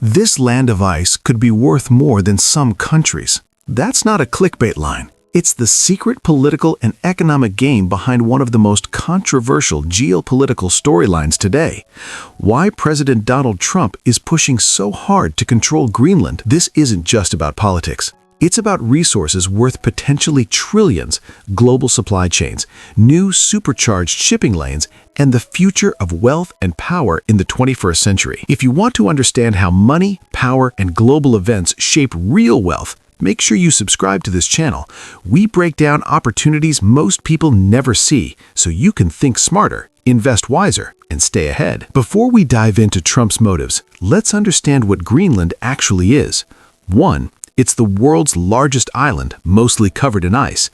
This land of ice could be worth more than some countries. That's not a clickbait line. It's the secret political and economic game behind one of the most controversial geopolitical storylines today. Why President Donald Trump is pushing so hard to control Greenland. This isn't just about politics. It's about resources worth potentially trillions, global supply chains, new supercharged shipping lanes, and the future of wealth and power in the 21st century. If you want to understand how money, power, and global events shape real wealth, make sure you subscribe to this channel. We break down opportunities most people never see, so you can think smarter, invest wiser, and stay ahead. Before we dive into Trump's motives, let's understand what Greenland actually is. 1. It's the world's largest island, mostly covered in ice.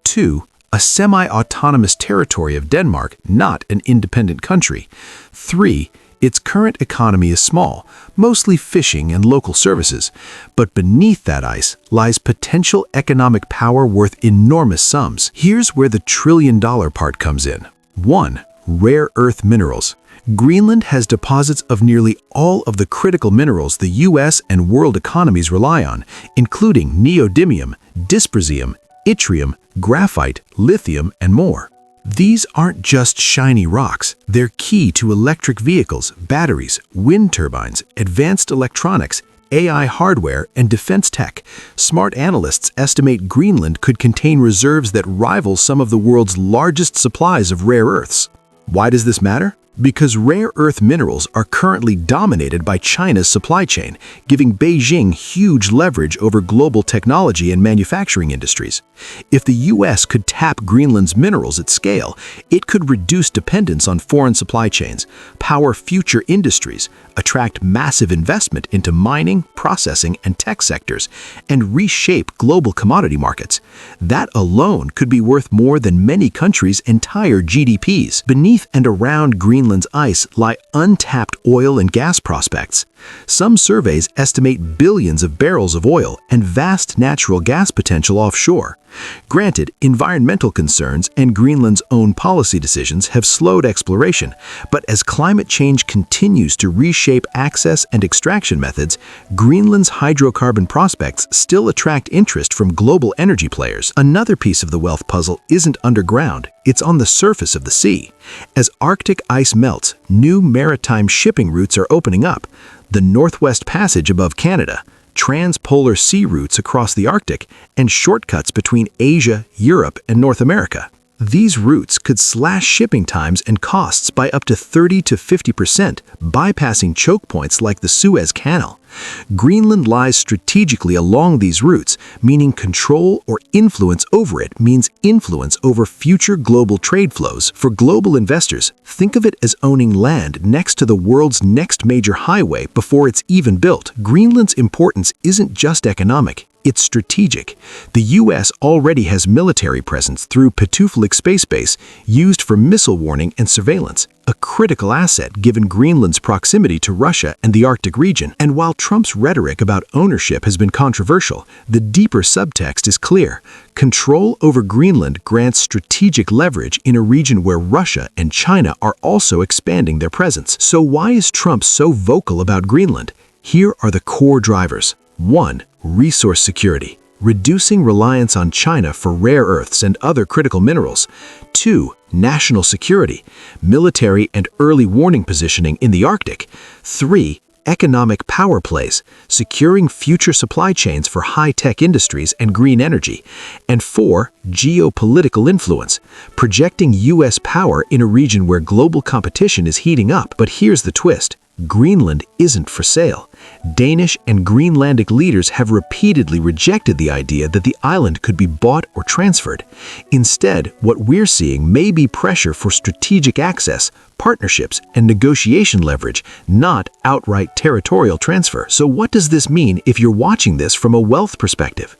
2. A semi-autonomous territory of Denmark, not an independent country. 3. Its current economy is small, mostly fishing and local services. But beneath that ice lies potential economic power worth enormous sums. Here's where the trillion-dollar part comes in. 1. Rare earth minerals. Greenland has deposits of nearly all of the critical minerals the U.S. and world economies rely on, including neodymium, dysprosium, yttrium, graphite, lithium, and more. These aren't just shiny rocks. They're key to electric vehicles, batteries, wind turbines, advanced electronics, AI hardware, and defense tech. Smart analysts estimate Greenland could contain reserves that rival some of the world's largest supplies of rare earths. Why does this matter? Because rare earth minerals are currently dominated by China's supply chain, giving Beijing huge leverage over global technology and manufacturing industries. If the U.S. could tap Greenland's minerals at scale, it could reduce dependence on foreign supply chains, power future industries, attract massive investment into mining, processing, and tech sectors, and reshape global commodity markets. That alone could be worth more than many countries' entire GDPs. Beneath and around Greenland's ice lie untapped oil and gas prospects. Some surveys estimate billions of barrels of oil and vast natural gas potential offshore. Granted, environmental concerns and Greenland's own policy decisions have slowed exploration, but as climate change continues to reshape access and extraction methods, Greenland's hydrocarbon prospects still attract interest from global energy players. Another piece of the wealth puzzle isn't underground, it's on the surface of the sea. As Arctic ice melts, new maritime shipping routes are opening up. The Northwest Passage above Canada, transpolar sea routes across the Arctic, and shortcuts between Asia, Europe, and North America. These routes could slash shipping times and costs by up to 30 to 50%, bypassing choke points like the Suez Canal. Greenland lies strategically along these routes, meaning control or influence over it means influence over future global trade flows. For global investors, think of it as owning land next to the world's next major highway before it's even built. Greenland's importance isn't just economic. It's strategic. The U.S. already has military presence through Pituffik Space Base, used for missile warning and surveillance, a critical asset given Greenland's proximity to Russia and the Arctic region. And while Trump's rhetoric about ownership has been controversial, the deeper subtext is clear. Control over Greenland grants strategic leverage in a region where Russia and China are also expanding their presence. So why is Trump so vocal about Greenland? Here are the core drivers. 1. Resource security, reducing reliance on China for rare earths and other critical minerals. 2. National security, military and early warning positioning in the Arctic. 3. Economic power plays, securing future supply chains for high-tech industries and green energy. And 4. Geopolitical influence, projecting U.S. power in a region where global competition is heating up. But here's the twist. Greenland isn't for sale. Danish and Greenlandic leaders have repeatedly rejected the idea that the island could be bought or transferred. Instead, what we're seeing may be pressure for strategic access, partnerships, and negotiation leverage, not outright territorial transfer. So what does this mean if you're watching this from a wealth perspective?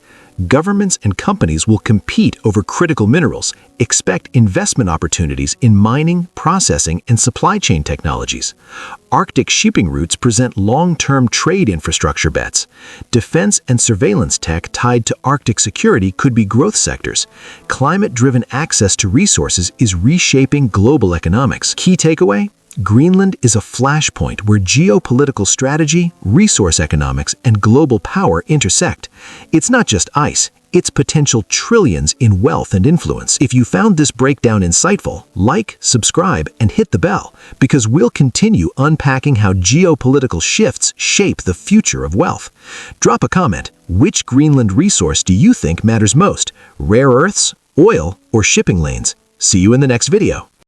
Governments and companies will compete over critical minerals. Expect investment opportunities in mining, processing, and supply chain technologies. Arctic shipping routes present long-term trade infrastructure bets. Defense and surveillance tech tied to Arctic security could be growth sectors. Climate-driven access to resources is reshaping global economics. Key takeaway? Greenland is a flashpoint where geopolitical strategy, resource economics, and global power intersect. It's not just ice, it's potential trillions in wealth and influence. If you found this breakdown insightful, like, subscribe, and hit the bell, because we'll continue unpacking how geopolitical shifts shape the future of wealth. Drop a comment. Which Greenland resource do you think matters most? Rare earths, oil, or shipping lanes? See you in the next video.